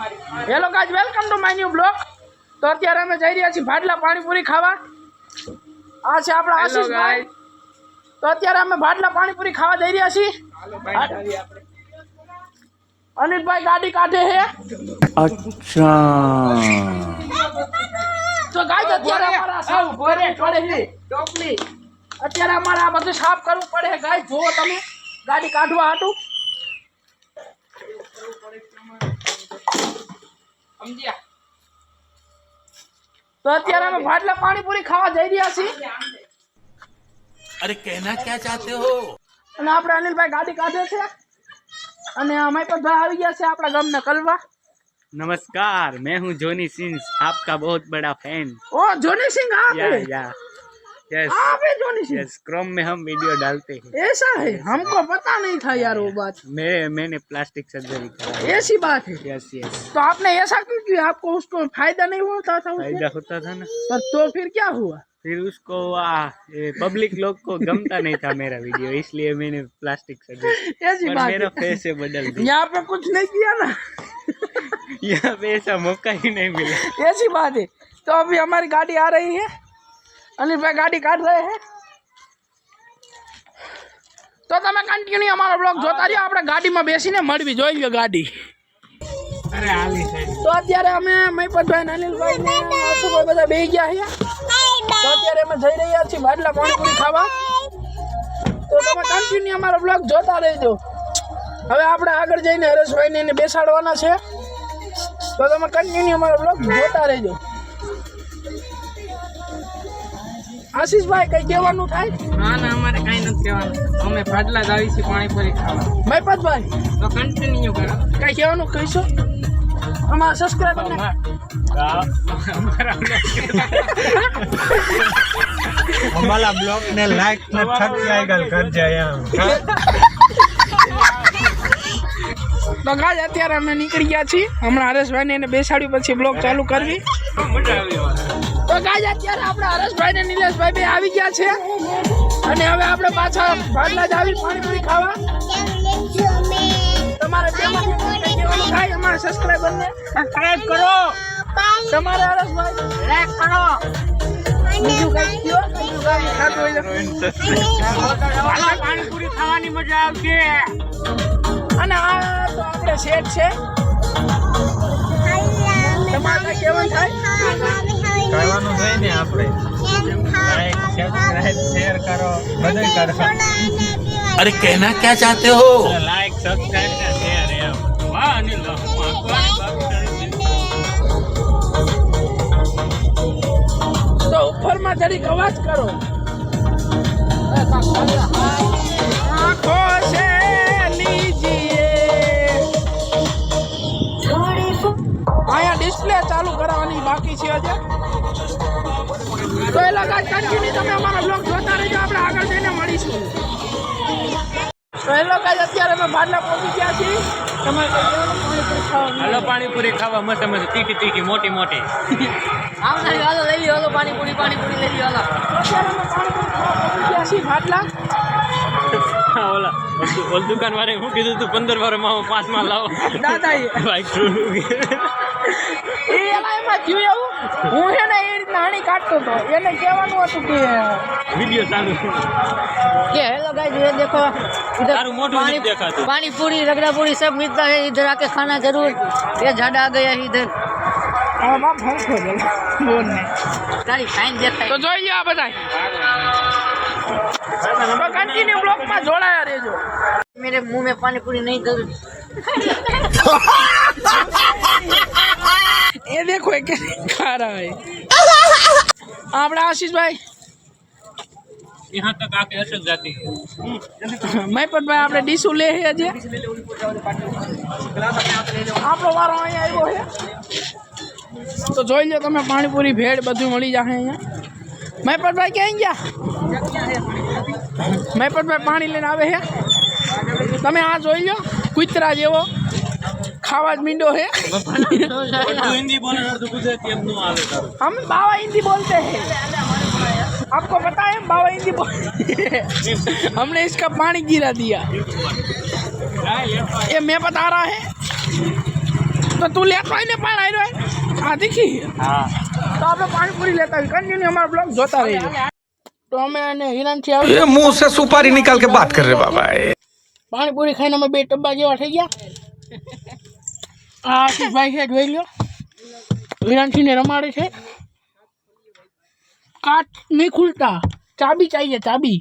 Hello guys, welcome to my new blog. तो અત્યારે અમે જઈ રહ્યા છીએ ભાડલા પાણીપુરી ખાવા। આ છે આપણા આશીષ ભાઈ। તો અત્યારે અમે ભાડલા પાણીપુરી ખાવા જઈ રહ્યા છીએ। અનિલ ભાઈ ગાડી કાઢે છે। अच्छा તો ગાઈસ અત્યારે અમારા સાવ ઘરે પડે છે ટોપલી। અત્યારે અમારે આ બધું સાફ કરવું પડે છે ગાઈસ। જો તમે ગાડી કાઢવા હાટું સમજ્યા। तो અત્યારે અમે ભાડલા પાણીપુરી ખાવા જઈ રહ્યા છીએ। अरे कहना क्या चाहते हो? અને આપણે અનિલભાઈ ગાડી કાઢે છે અને અમે પણ ભાઈ આવી ગયા છે આપણા ગામના કલવા। नमस्कार, मैं हूँ जोनी सिंह, आपका बहुत बड़ा फैन। ओ जोनी सिंह आप या हैं? या यस आप हैं जोनी सिंह? यस, क्रोम में हम वीडियो डालते हैं। ऐसा है, हमको पता नहीं था यार वो बात। मैंने प्लास्टिक सर्जरी करा। ऐसी बात है। यस यस, तो आपने ऐसा क्यों किया? आपको उसको फायदा नहीं होता था उससे? फायदा होता था ना। तो फिर क्या हुआ? फिर उसको पब्लिक लोग को गमता नहीं था मेरा वीडियो, इसलिए मैंने प्लास्टिक सर्जरी। ऐसी और बात मेरा है। फेस से बदल दिया। यहाँ पे कुछ नहीं किया ना। यहाँ पे ऐसा मौका ही नहीं मिला। ऐसी बात है। तो अभी हमारी गाड़ी आ रही है, अनिल भाई गाड़ी काट रहे हैं। तो તમે કન્ટિન્યુ અમારો બ્લોગ જોતા રહ્યો। આપણે ગાડીમાં બેસીને મળવી જોઈ લ્યો ગાડી। अरे आली साइड તો અત્યારે અમે મહિપતભાઈ ને અનિલભાઈ ને આશુભાઈ બધા બેસી ગયા છે। તો અત્યારે અમે જઈ રહ્યા છીએ ભાડલા પાણીપુરી ખાવા। તો તમે કન્ટિન્યુ અમારો બ્લોગ જોતા રહેજો। હવે આપણે આગળ જઈને હરેશભાઈને એને બેસાડવાના છે। તો તમે કન્ટિન્યુ અમારો બ્લોગ જોતા રહેજો। આશીષભાઈ કઈ કહેવાનું થાય? ના ના, અમારે કઈ નથી કહેવાનું। અમે ભાડલા જ આવી છીએ પાણીપુરી ખાવા। મહિપતભાઈ તો કન્ટિન્યુ કરો। કઈ કહેવાનું કહીશો અમારા સબસ્ક્રાઈબર ને? हमारा ब्लॉग ने लाइक ने सब्सक्राइब कर जाए। તો ગાજ અત્યારે અમે નીકળી ગયા છીએ। હમણાં હરેશભાઈને એને બેસાડ્યું પછી બ્લોગ ચાલુ કરવી। તો ગાજ અત્યારે આપણે હરેશભાઈ ને નિલેશભાઈ બે આવી ગયા છે અને હવે આપણે પાછા ભાડલા જ આવી પાણીપુરી ખાવા। તમારે તેમાં કંઈ કહેવાનું થાય અમારા સબસ્ક્રાઈબર ને? સબસ્ક્રાઇબ કરો, તમારે હરેશભાઈ લાઈક કરો। બીજું કઈ કયો? બીજું કઈ ખાતું હોય તો? ભાડલા પાણીપુરી ખાવાની મજા આવશે। અને આ તો આપણે સેટ છે। તમારે કઈ કહેવાનું થાય? કરવાનું હોય ને આપણે લાઈક સબસ્ક્રાઇબ શેર કરો બધું કરો। अरे कहना क्या चाहते हो? લાઈક સબસ્ક્રાઇબ ને શેર એમ। વાહ અનિલ તો ઉપરમાં જરીક અવાજ કરો। આંખો से लीजिए। અહીંયા ડિસ્પ્લે ચાલુ કરાવવાની બાકી છે હજે। તો એ લગા કન્ટિન્યુ તમે અમારા બ્લોગ જોતા રહેજો। આપણે આગળ જઈને મળીશું। તો એ લગા અત્યારે અમે ભાડલા પહોંચી ગયા છીએ। તમારે કઈ કહેવાનું? પાણીપુરી ખાવાનું? हेलो पानीपुरी खावा मस्त मस्त तीखी तीखी मोटी मोटी। હાલો લઈ લો, હાલો પાણીપુરી પાણીપુરી લઈ લો, હાલો। અત્યારે અમે પાણીપુરી ખાવા પહોંચી ગયા છીએ ભાડલા। हाँ ओला ओल दुकान वाले હું કીધું તું 15 વાર માં 5 માં લાવો દાદાએ ભાઈ ટ્રુ એ એમાં થયું એવું, હું છે ને એ રીતના હાણી કાઢતો હતો। એને કહેવાનું હતું કે वीडियो चालू ये हेलो गाइस, ये देखो इधर तारू मोटू नहीं देखाતું। पानी पूरी रगड़ा पूरी सब मिलता है। इधर आके खाना जरूर। ये झाड़ा आ गया है इधर। આ બાપ હરખો જ બોલને। तारी फाइन देखा તો જોઈ લો આ બધાય। તો કન્ટિન્યુ બ્લોકમાં જોડાયા રહેજો। मेरे मुंह में पानी पूरी नहीं डल। એ દેખો એ કે ખા રહા હે આપણા આશીષભાઈ। यहाँ तक आके असर जाती है। મહિપતભાઈ આપણે ડીશું લે છે હજે। આપણો વારો અહીંયા આવ્યો છે। તો જોઈ લો તમે પાણીપુરી ભેળ બધું મળી જશે અહીંયા। મહિપતભાઈ ક્યાં ગયા? મહિપતભાઈ પાણી લઈને આવે છે। તમે આ જોઈ લો કૂતરા જેવો ખાવા જ મીંડો છે। हिंदी बोले तो गुजराती अब नो आवे तारू। हम बाबा हिंदी बोलते हैं। आपको पता है बाबा हिंदी बोलते हैं। हमने इसका पानी गिरा दिया। ये मैं बता रहा है। તો તું લેતો હોય ને પણ આવ્યો આ દીખી હા તો આપણે પાણીપુરી લેતા હોય કન્ટિન્યુ અમારો બ્લોગ જોતા રહીએ તો અમે અને હિરાનથી આવી ये मुंह से सुपारी निकाल के बात कर रहे बाबा પાણીપુરી ખાઈને અમે 2 ડબ્બા જેવા થઈ ગયા આ આશીષભાઈ છે જોઈ લો હિરાનથીને રમાડે છે કાચ નહીં ખુલતા ચાબી ચાહીએ ચાબી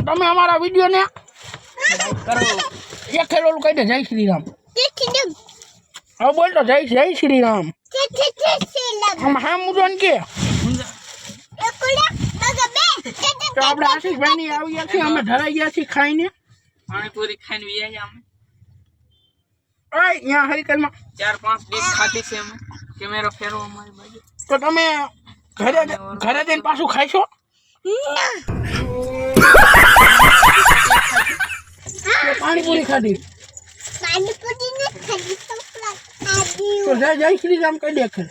તમે અમારા વિડીયો ને એક ખેલોલું કહી દે જય શ્રી રામ હવે બોલ તો જય શ્રી રામ આમ હા મુજોન કે તો આપણે આશીષભાઈ ની આવી ગયા છીએ અમે ધરાઈ ગયા છીએ ખાઈને પાણીપુરી ખાઈને વ્યા અમે ઓય અહીંયા હરિકલમાં 4-5 ડીશ ખાધી છે અમે કેમેરો ફેરવો અમારી બાજુ તો તમે ઘરે જઈને પાછું ખાઈશો પાણીપુરી ખાધી તો જય શ્રી રામ કહી દે ખેલ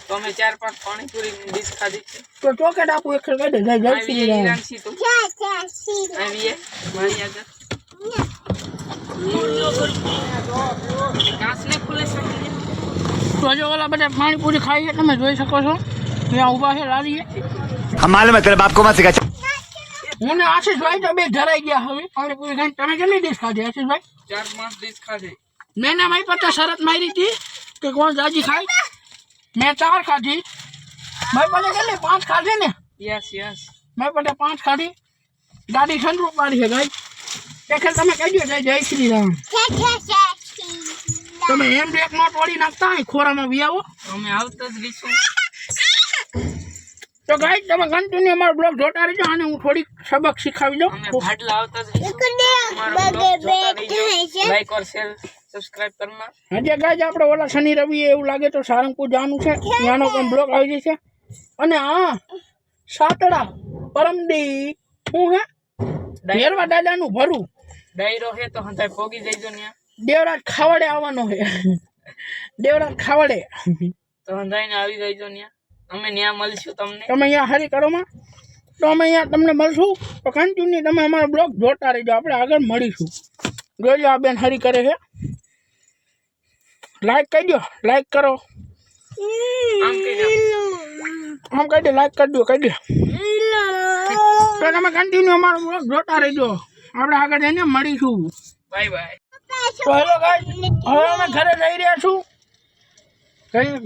તો અમે 4-5 પાણીપુરી ડીશ ખાધી છે તો ચોકેટ આપું એક ખેલ કહી દે જય શ્રી રામ આવીએ મારી આગળ કાંસ ને ખુલે છે તો જો ઓલા બધા પાણીપુરી ખાઈ છે તમે જોઈ શકો છો ત્યાં ઊભા છે લારીએ हम मालूम है तेरे बाप को मत सिखा હું ને આશીષભાઈ તો બે ધરાઈ ગયા હવે પાણીપુરી ખાઈને તમે કેટલી ડીશ ખાધી આશીષભાઈ 4-5 ડીશ ખાધી મેં ના મારી પતા શરત મારી હતી કે કોણ જાજી ખાય મેં 4 ખાધી મારી પાસે કેટલી 5 ખાધી ને યસ મારી પાસે 5 ખાધી ગાડી ઠંડુ પાડી છે ગાઈ એટલે તમે કહી દો જય શ્રી રામ તમે એમ બ્રેક નોટ વળી નાખતા હોય ખોરામાં બી આવો અમે આવતા જ રહીશું તો ગાઈ તમે કન્ટિન્યુ અમારો બ્લોગ જોતા રહેજો અને હું થોડીક સબક શીખાવી દઉં અમે ભાડલા આવતા જ રહીશું લાઈક ઓર શેર સબસ્ક્રાઇબ કરના હજી ગાઈ આપણે ઓલા શનિ રવિ એવું લાગે તો સારંગપુર જવાનું છે ત્યાંનો પણ બ્લોગ આવી જશે અને હા સાતડા પરમદી શું હે ભેરવા દાદાનું ભરું ડાયરો હે તો હંધાય પોગી જઈજો ન્યા દેવરાજ ખાવડે આવવાનો છે દેવરાજ ખાવડે તો હંધાય ને આવી જઈજો ન્યા અમે ન્યા મળશું તમને તમે અહીંયા હરી કરોમાં તો અમે અહીંયા તમને મળશું તો કન્ટિન્યુ તમે અમારો બ્લોગ જોતા રહેજો આપણે આગળ મળીશું જોજો આ બેન હરી કરે છે લાઈક કરી દો લાઈક કરો આમ કહી દો આમ કહી દે લાઈક કરી દો તો તમે કન્ટિન્યુ અમારો બ્લોગ જોતા રહેજો આપણે આગળ જઈને મળીશું બાય બાય તો હેલો ગાઈસ હવે અમે ઘરે જઈ રહ્યા છું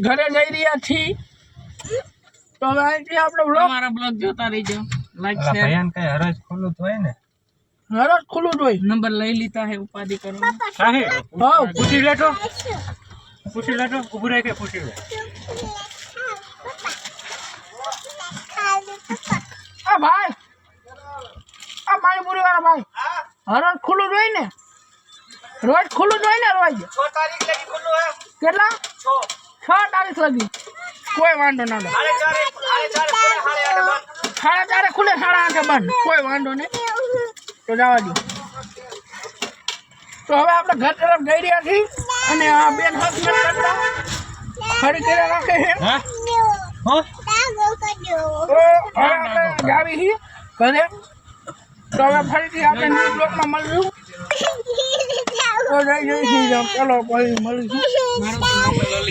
ઘરે જઈ રહ્યા છીએ તો હવે અહીંથી આપણે બ્લોગ અમારા બ્લોગ જોતા રહેજો લાઈક શેર ભયાન કઈ હરજ ખુલ્લું તો હોય ને હરજ ખુલ્લું જ હોય નંબર લઈ લીધા હે ઉપાધિ કરો હા પૂછી લેતો ઉભું રહે કે પૂછી લે આ ભાઈ આ પાણીપુરી વાળા ભાઈ હરજ ખુલ્લું જ હોય ને રોજ ખુલ્લું જ હોય ને રોજ 6 તારીખ લગી ખુલ્લું હે કેટલા 6 તારીખ લગી કોઈ વાંધો ના સાડા ચારે ખુલે 8:30 બંધ કોઈ વાંધો નહીં તો જવા દો તો હવે આપણે ઘર તરફ જઈ રહ્યા છીએ અને આ બેન હાથ ફરી કર્યા રાખે છે તો હવે આપણે જાવી છીએ ઘરે તો હવે ફરીથી આપણે ન્યૂ બ્લોગમાં મળીશું તો જય શ્રી રામ ચાલો પછી મળીશું